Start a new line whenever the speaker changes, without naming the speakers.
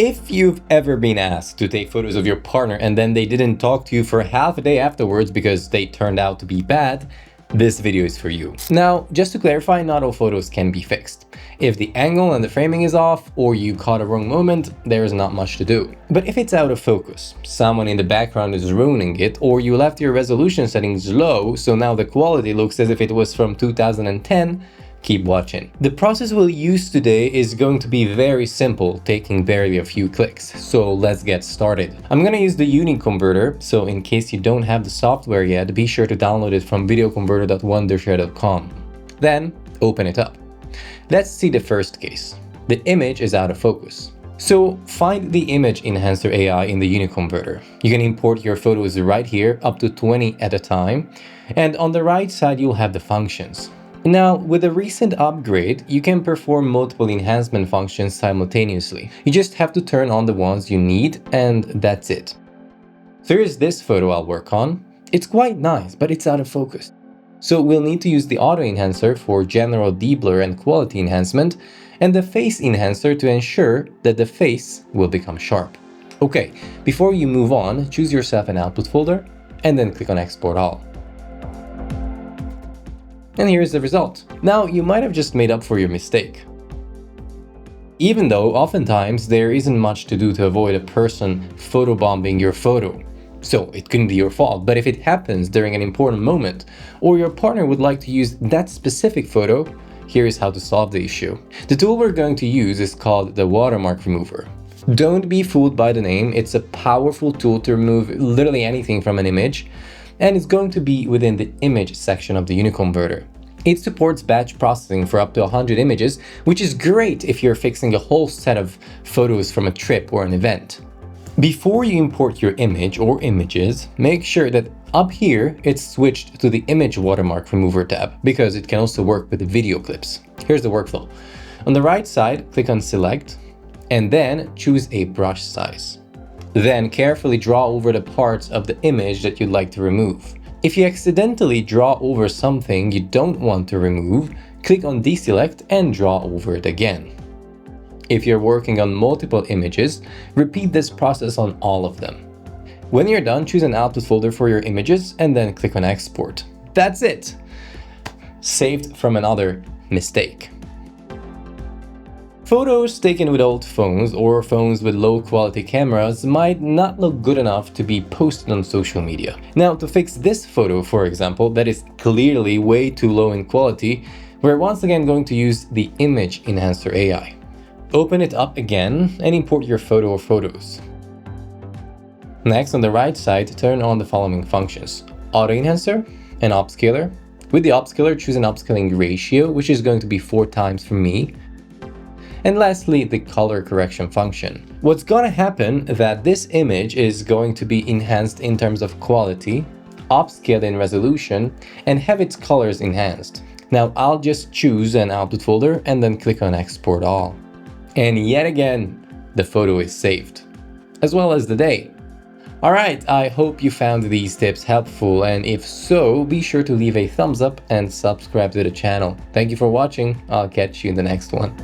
If you've ever been asked to take photos of your partner and then they didn't talk to you for half a day afterwards because they turned out to be bad, this video is for you. Now, just to clarify, not all photos can be fixed. If the angle and the framing is off, or you caught a wrong moment, there is not much to do. But if it's out of focus, someone in the background is ruining it, or you left your resolution settings low, so now the quality looks as if it was from 2010, keep watching. The process we'll use today is going to be very simple, taking barely a few clicks. So let's get started. I'm gonna use the UniConverter, so in case you don't have the software yet, be sure to download it from videoconverter.wondershare.com. Then open it up. Let's see the first case. The image is out of focus. So find the image enhancer AI in the UniConverter. You can import your photos right here, up to 20 at a time. And on the right side, you'll have the functions. Now, with a recent upgrade, you can perform multiple enhancement functions simultaneously. You just have to turn on the ones you need, and that's it. So here's this photo I'll work on. It's quite nice, but it's out of focus. So we'll need to use the auto enhancer for general deblur and quality enhancement, and the face enhancer to ensure that the face will become sharp. Okay, before you move on, choose yourself an output folder, and then click on Export All. And here's the result. Now, you might have just made up for your mistake. Even though oftentimes there isn't much to do to avoid a person photobombing your photo. So it couldn't be your fault, but if it happens during an important moment, or your partner would like to use that specific photo, here's how to solve the issue. The tool we're going to use is called the Watermark Remover. Don't be fooled by the name, it's a powerful tool to remove literally anything from an image, and it's going to be within the image section of the UniConverter. It supports batch processing for up to 100 images, which is great if you're fixing a whole set of photos from a trip or an event. Before you import your image or images, make sure that up here it's switched to the Image Watermark Remover tab, because it can also work with the video clips. Here's the workflow. On the right side, click on Select, and then choose a brush size. Then carefully draw over the parts of the image that you'd like to remove. If you accidentally draw over something you don't want to remove, click on Deselect and draw over it again. If you're working on multiple images, repeat this process on all of them. When you're done, choose an output folder for your images and then click on Export. That's it! Saved from another mistake. Photos taken with old phones or phones with low quality cameras might not look good enough to be posted on social media. Now, to fix this photo, for example, that is clearly way too low in quality, we're once again going to use the Image Enhancer AI. Open it up again and import your photo or photos. Next, on the right side, turn on the following functions: Auto Enhancer and Upscaler. With the Upscaler, choose an upscaling ratio, which is going to be 4 times for me. And lastly, the color correction function. What's gonna happen that this image is going to be enhanced in terms of quality, upscaled in resolution, and have its colors enhanced. Now I'll just choose an output folder and then click on Export All. And yet again, the photo is saved, as well as the day. Alright, I hope you found these tips helpful, and if so, be sure to leave a thumbs up and subscribe to the channel. Thank you for watching, I'll catch you in the next one.